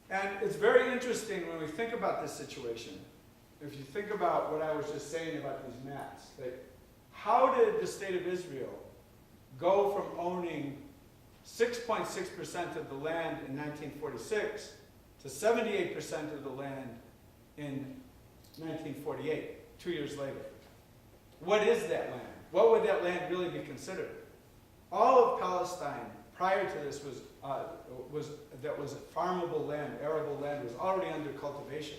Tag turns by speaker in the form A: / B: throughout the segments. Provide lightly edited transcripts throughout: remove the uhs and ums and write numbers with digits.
A: And it's very interesting when we think about this situation. If you think about what I was just saying about these maps, that how did the state of Israel go from owning 6.6% of the land in 1946 to 78% of the land in 1948, 2 years later? What is that land? What would that land really be considered? All of Palestine prior to this was farmable land, arable land, was already under cultivation.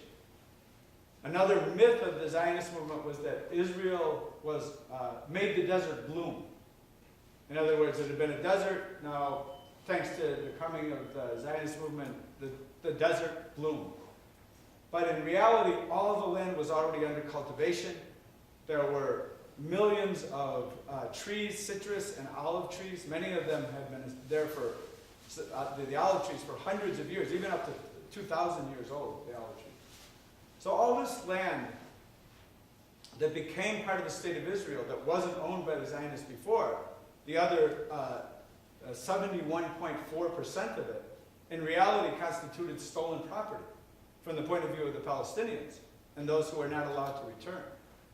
A: Another myth of the Zionist movement was that Israel made the desert bloom. In other words, it had been a desert. Now, thanks to the coming of the Zionist movement, the desert bloomed. But in reality, all of the land was already under cultivation. There were millions of trees, citrus and olive trees. Many of them had been there for the olive trees for hundreds of years, even up to 2,000 years old, the olive trees. So all this land that became part of the state of Israel that wasn't owned by the Zionists before, the other 71.4% of it, in reality constituted stolen property from the point of view of the Palestinians and those who are not allowed to return.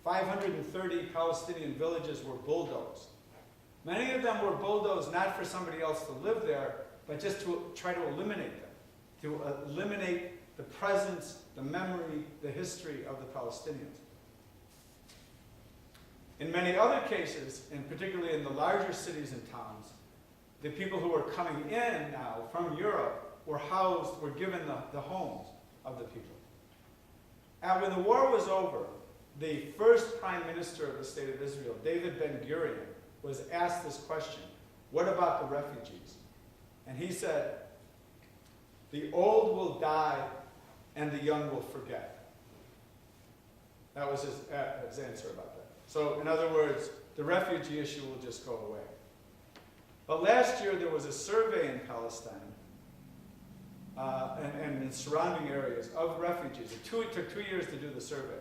A: 530 Palestinian villages were bulldozed. Many of them were bulldozed not for somebody else to live there, but just to try to eliminate them, to eliminate the presence, the memory, the history of the Palestinians. In many other cases, and particularly in the larger cities and towns, the people who were coming in now from Europe were given the homes of the people. And when the war was over, the first prime minister of the state of Israel, David Ben-Gurion, was asked this question: what about the refugees? And he said, the old will die and the young will forget. That was his answer about that. So in other words, the refugee issue will just go away. But last year there was a survey in Palestine and in surrounding areas of refugees. It took 2 years to do the survey.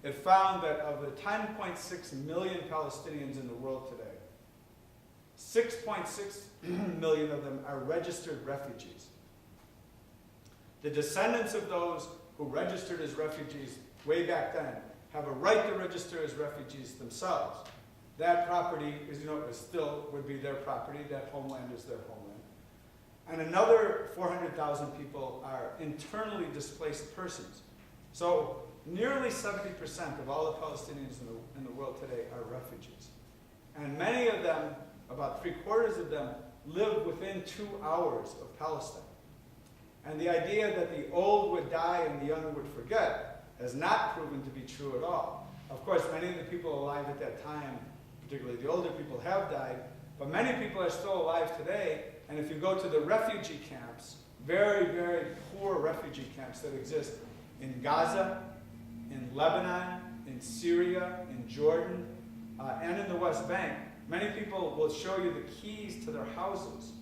A: It found that of the 10.6 million Palestinians in the world today, 6.6 million of them are registered refugees. The descendants of those who registered as refugees way back then have a right to register as refugees themselves. That property would be their property. That homeland is their homeland. And another 400,000 people are internally displaced persons. So nearly 70% of all the Palestinians in the world today are refugees. And many of them, about 3/4 of them, live within 2 hours of Palestine. And the idea that the old would die and the young would forget has not proven to be true at all. Of course, many of the people alive at that time, particularly the older people, have died, but many people are still alive today. And if you go to the refugee camps, very, very poor refugee camps that exist in Gaza, in Lebanon, in Syria, in Jordan, and in the West Bank, many people will show you the keys to their houses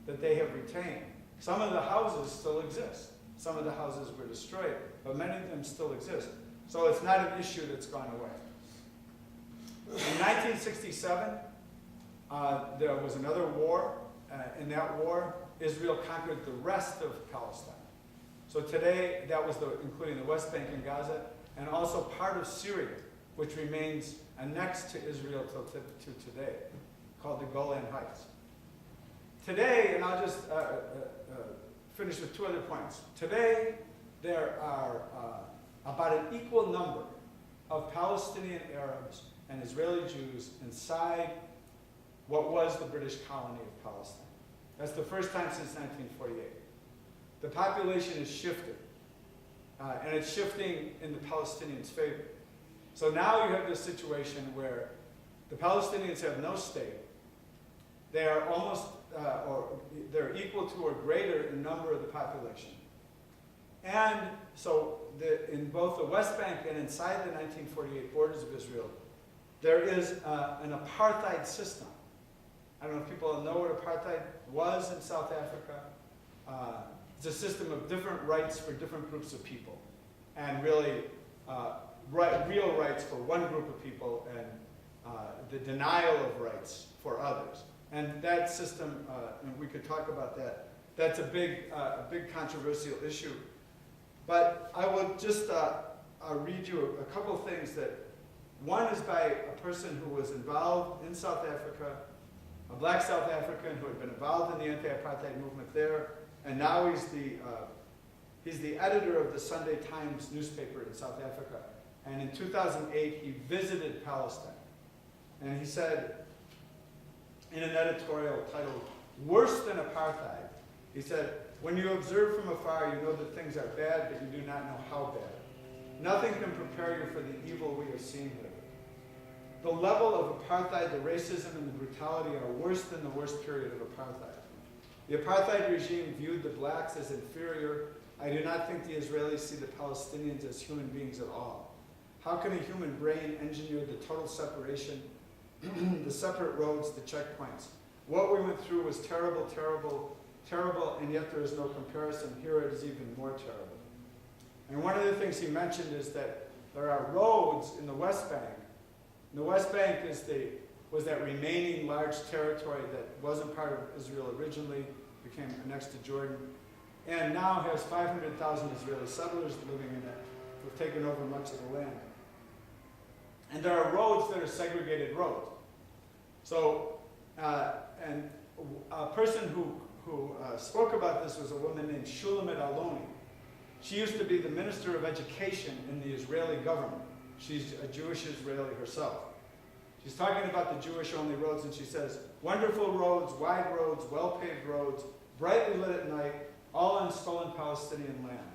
A: that they have retained. Some of the houses still exist. Some of the houses were destroyed, but many of them still exist. So it's not an issue that's gone away. In 1967, there was another war. In that war, Israel conquered the rest of Palestine. So today, that was including the West Bank and Gaza, and also part of Syria, which remains annexed to Israel to today, called the Golan Heights. Today, and I'll just finish with 2 other points. Today, there are about an equal number of Palestinian Arabs and Israeli Jews inside what was the British colony of Palestine. That's the first time since 1948. The population is shifted, and it's shifting in the Palestinians' favor. So now you have this situation where the Palestinians have no state. They are almost, or they're equal to or greater in number of the population. And so in both the West Bank and inside the 1948 borders of Israel, there is an apartheid system. I don't know if people know what apartheid was in South Africa. It's a system of different rights for different groups of people, and really real rights for one group of people and the denial of rights for others. And that system, and we could talk about that that's a big controversial issue. But I will just read you a couple of things that, one is by a person who was involved in South Africa, a black South African who had been involved in the anti-apartheid movement there, and now he's the editor of the Sunday Times newspaper in South Africa. And in 2008, he visited Palestine. And he said, in an editorial titled, "Worse than Apartheid," he said, "When you observe from afar, you know that things are bad, but you do not know how bad. Nothing can prepare you for the evil we have seen here. The level of apartheid, the racism, and the brutality are worse than the worst period of apartheid. The apartheid regime viewed the blacks as inferior. I do not think the Israelis see the Palestinians as human beings at all. How can a human brain engineer the total separation, the separate roads, the checkpoints? What we went through was terrible, terrible, terrible, and yet there is no comparison. Here it is even more terrible." And one of the things he mentioned is that there are roads in the West Bank. And the West Bank was that remaining large territory that wasn't part of Israel originally, became next to Jordan, and now has 500,000 Israeli settlers living in it who've taken over much of the land. And there are roads that are segregated roads. So, and a person who spoke about this was a woman named Shulamit Aloni. She used to be the Minister of Education in the Israeli government. She's a Jewish Israeli herself. She's talking about the Jewish-only roads, and she says, "Wonderful roads, wide roads, well-paved roads, brightly lit at night, all on stolen Palestinian land.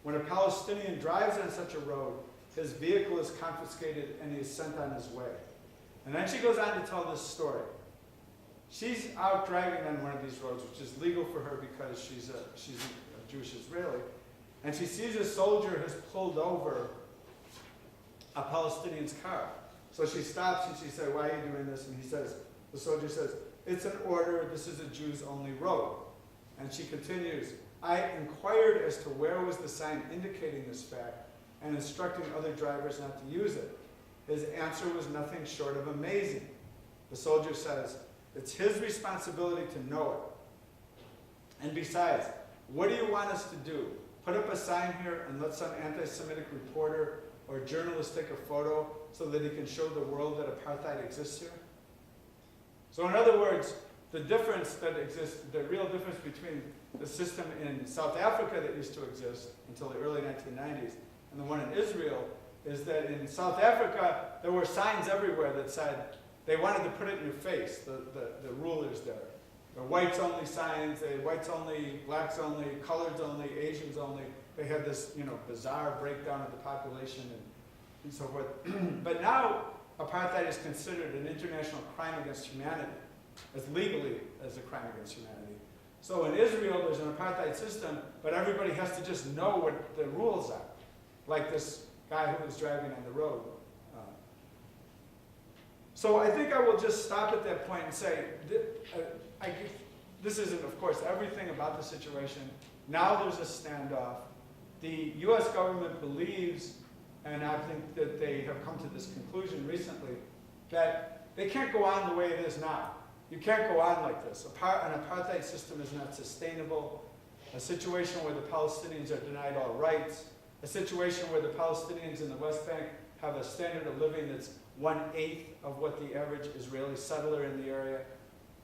A: When a Palestinian drives on such a road, his vehicle is confiscated and he is sent on his way." And then she goes on to tell this story. She's out driving on one of these roads, which is legal for her because she's a Jewish Israeli, and she sees a soldier has pulled over a Palestinian's car. So she stops and she says, "Why are you doing this?" And the soldier says, "It's an order, this is a Jews-only road." And she continues, "I inquired as to where was the sign indicating this fact and instructing other drivers not to use it. His answer was nothing short of amazing." The soldier says, "It's his responsibility to know it. And besides, what do you want us to do? Put up a sign here and let some anti-Semitic reporter or journalist take a photo so that he can show the world that apartheid exists here?" So in other words, the difference that exists, the real difference between the system in South Africa that used to exist until the early 1990s and the one in Israel is that in South Africa, there were signs everywhere that said, they wanted to put it in your face, the rulers there. The whites-only signs, the whites only, blacks only, coloreds only, Asians only. They had this, bizarre breakdown of the population and so forth. But now, apartheid is considered an international crime against humanity, as legally as a crime against humanity. So in Israel, there's an apartheid system, but everybody has to just know what the rules are, like this guy who was driving on the road. So I think I will just stop at that point and say, this isn't, of course, everything about the situation. Now there's a standoff. The U.S. government believes, and I think that they have come to this conclusion recently, that they can't go on the way it is now. You can't go on like this. An apartheid system is not sustainable. A situation where the Palestinians are denied all rights. A situation where the Palestinians in the West Bank have a standard of living that's 1/8 of what the average Israeli settler in the area.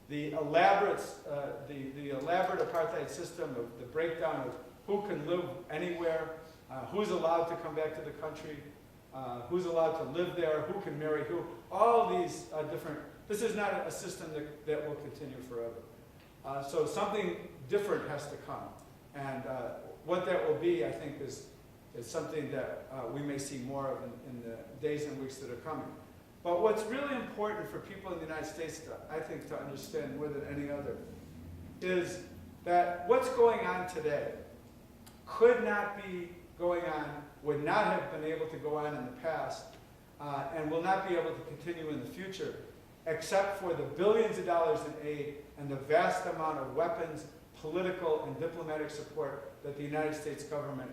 A: The elaborate apartheid system, of the breakdown of who can live anywhere, who's allowed to come back to the country, who's allowed to live there, who can marry who, all these different, this is not a system that will continue forever. So something different has to come. And what that will be, I think, is something that we may see more of in the days and weeks that are coming. But what's really important for people in the United States, I think, to understand more than any other, is that what's going on today could not be going on, would not have been able to go on in the past, and will not be able to continue in the future, except for the billions of dollars in aid and the vast amount of weapons, political, and diplomatic support that the United States government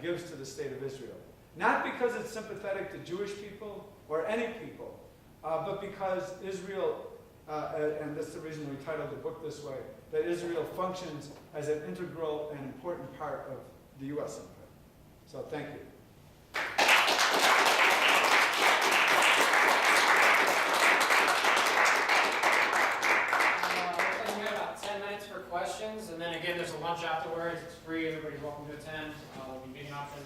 A: gives to the state of Israel. Not because it's sympathetic to Jewish people or any people, but because Israel, and that's the reason we titled the book this way, that Israel functions as an integral and important part of the U.S. empire. So thank you.
B: We have about 10 minutes for questions, and then again, there's a lunch afterwards. It's free. Everybody's welcome to attend. There'll be meeting options.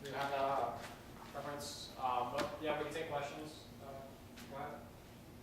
B: We have that preference. But yeah, we can take questions. Go ahead.